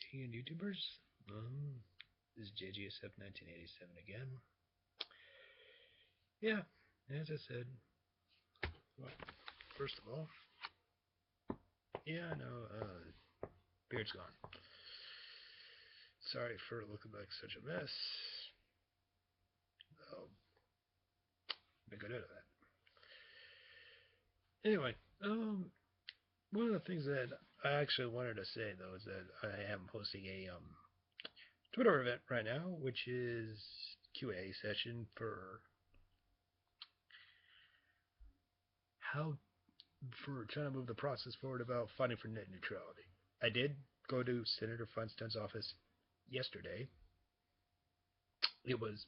at&t and YouTubers. This is JGSF 1987 again. Yeah, as I said, well, first of all, yeah, I know, beard's gone. Sorry for looking like such a mess. I'll make a note of that. Anyway, one of the things that I actually wanted to say though is that I am hosting a Twitter event right now, which is QA session for how for trying to move the process forward about fighting for net neutrality. I did go to Senator Feinstein's office yesterday. It was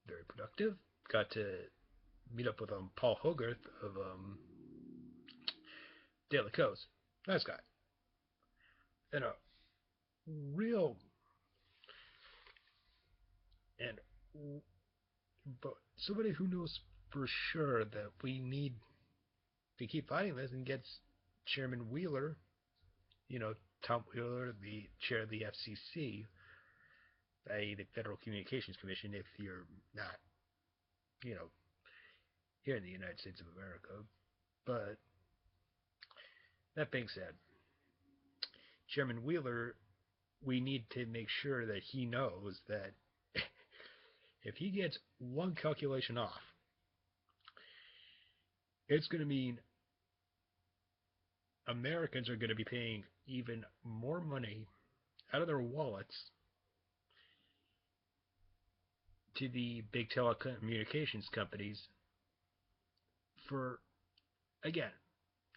very productive. Got to meet up with Paul Hogarth of Daily Coast. Nice guy. And a real and but somebody who knows for sure that we need to keep fighting this and gets Chairman Wheeler, Tom Wheeler, the chair of the FCC, the Federal Communications Commission, if you're not, here in the United States of America. But that being said, Chairman Wheeler, we need to make sure that he knows that if he gets one calculation off, it's going to mean Americans are going to be paying even more money out of their wallets to the big telecommunications companies for, again,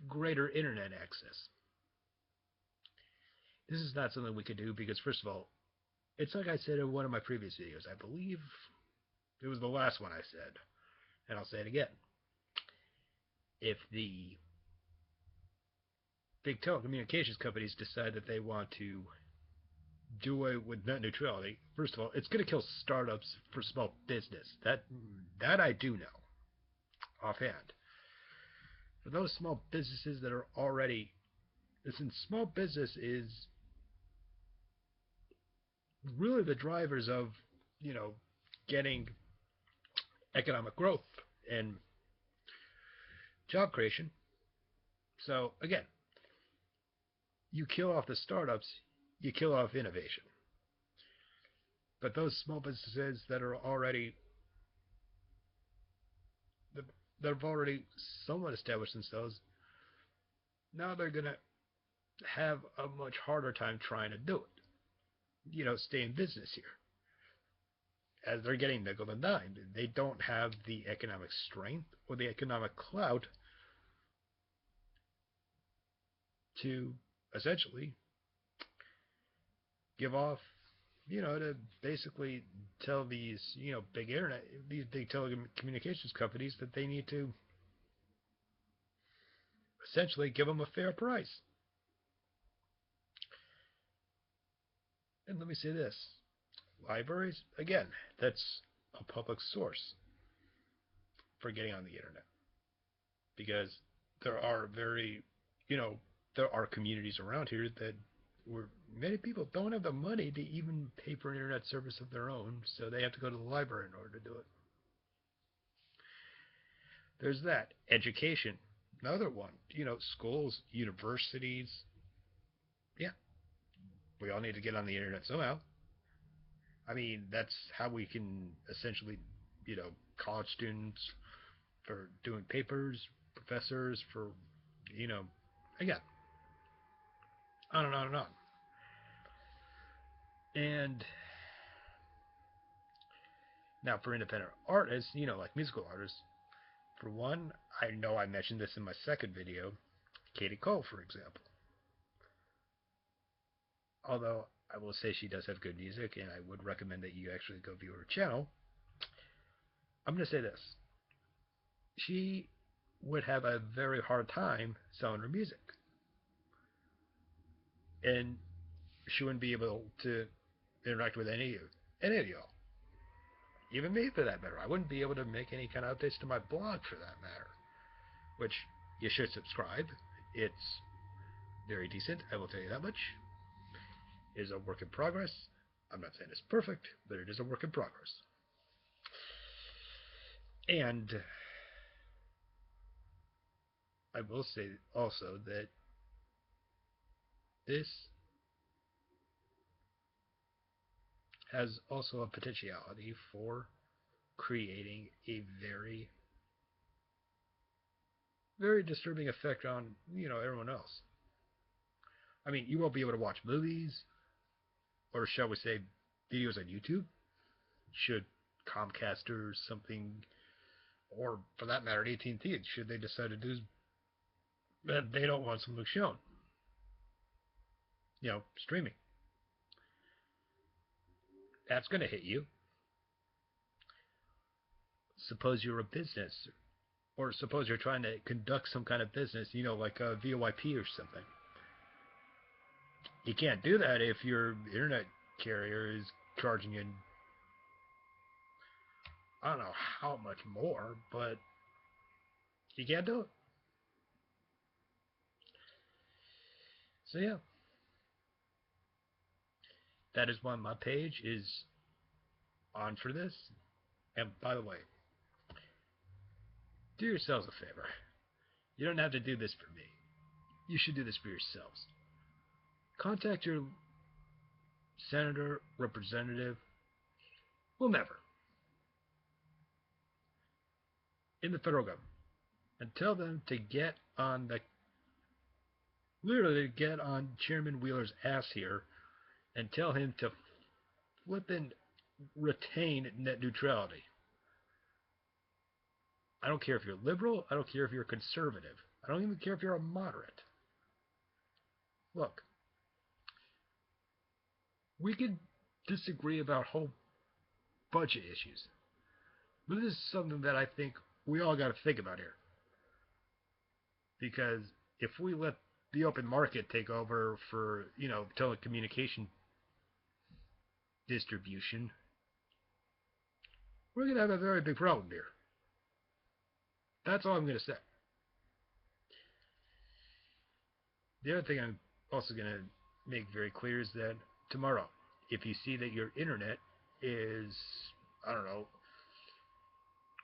greater internet access. This is not something we could do because, first of all, it's like I said in one of my previous videos. I believe it was the last one I said, and I'll say it again. If the big telecommunications companies decide that they want to do away with net neutrality, first of all, it's going to kill startups for small business. That I do know offhand. For those small businesses that are already, listen, small business is really the drivers of, getting economic growth and job creation. So again, you kill off the startups, you kill off innovation. But those small businesses that are already that have already somewhat established themselves, now they're gonna have a much harder time trying to do it. Stay in business here. As they're getting nickel and dimed, they don't have the economic strength or the economic clout to essentially give off, to basically tell these, these big telecommunications companies that they need to essentially give them a fair price. And let me say this. Libraries, again, that's a public source for getting on the internet. Because there are there are communities around here that where many people don't have the money to even pay for an internet service of their own, so they have to go to the library in order to do it. There's that. Education, another one. Schools, universities. Yeah, we all need to get on the internet somehow. I mean, that's how we can essentially, college students for doing papers, professors for, again, on and on and on. And now for independent artists, like musical artists, for one, I know I mentioned this in my second video, Katie Cole, for example. Although I will say she does have good music, and I would recommend that you actually go view her channel. I'm going to say this. She would have a very hard time selling her music. And she wouldn't be able to interact with any of y'all. Even me, for that matter. I wouldn't be able to make any kind of updates to my blog, for that matter. Which, you should subscribe. It's very decent, I will tell you that much. is a work in progress. I'm not saying it's perfect, but it is a work in progress. And I will say also that this has also a potentiality for creating a very, very disturbing effect on, everyone else. I mean, you won't be able to watch movies, or shall we say, videos on YouTube, should Comcast or something, or for that matter, at&t, should they decide to do that they don't want something shown, streaming. That's going to hit you. Suppose you're a business, or suppose you're trying to conduct some kind of business, like a VoIP or something. You can't do that if your internet carrier is charging you, I don't know how much more, but you can't do it. So yeah, that is why my page is on for this. And by the way, do yourselves a favor. You don't have to do this for me. You should do this for yourselves. Contact your senator, representative, whomever in the federal government and tell them to literally get on Chairman Wheeler's ass here and tell him to flip and retain net neutrality. I don't care if you're liberal. I don't care if you're conservative. I don't even care if you're a moderate. Look, we could disagree about a whole bunch of issues, but this is something that I think we all got to think about here. Because if we let the open market take over for, telecommunication distribution, we're going to have a very big problem here. That's all I'm going to say. The other thing I'm also going to make very clear is that tomorrow, if you see that your internet is, I don't know,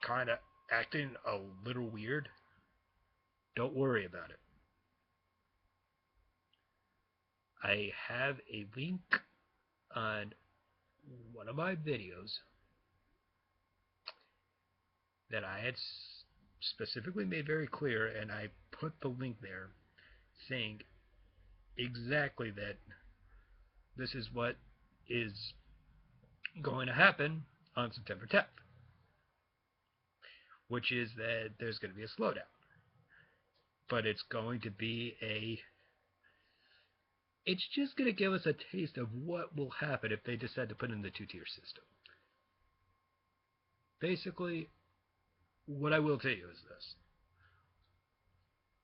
kind of acting a little weird, don't worry about it. I have a link on one of my videos that I had specifically made very clear, and I put the link there saying exactly that this is what is going to happen on September 10th, which is that there's going to be a slowdown. But it's going to be it's just going to give us a taste of what will happen if they decide to put in the two-tier system. Basically, what I will tell you is this.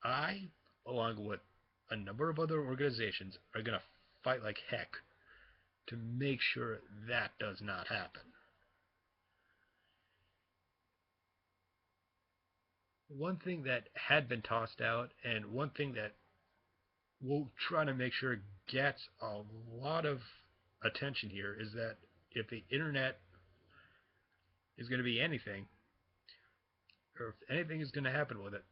I, along with a number of other organizations, are going to fight like heck to make sure that does not happen. One thing that had been tossed out, and one thing that we'll try to make sure gets a lot of attention here, is that if the internet is going to be anything, or if anything is going to happen with it,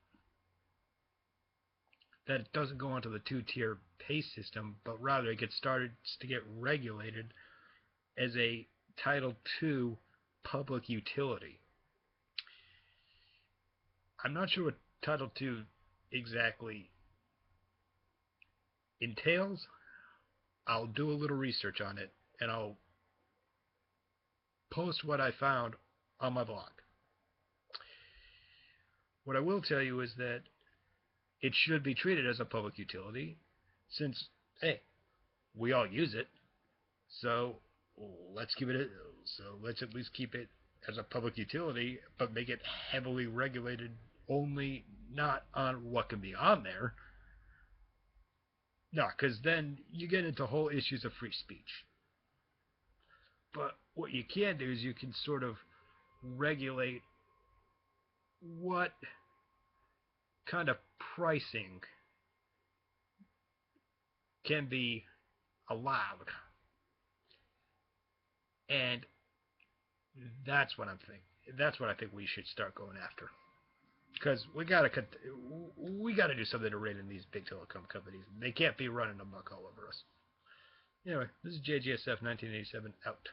that it doesn't go onto the two-tier pay system, but rather it starts to get regulated as a Title II public utility. I'm not sure what Title II exactly entails. I'll do a little research on it, and I'll post what I found on my blog. What I will tell you is that it should be treated as a public utility, since, hey, we all use it, so let's at least keep it as a public utility, but make it heavily regulated, only not on what can be on there. No, because then you get into whole issues of free speech. But what you can do is you can sort of regulate what kind of pricing can be allowed, and that's what I'm thinking. That's what I think we should start going after. Because we gotta do something to rein in these big telecom companies. They can't be running amok all over us. Anyway, this is JGSF 1987 out.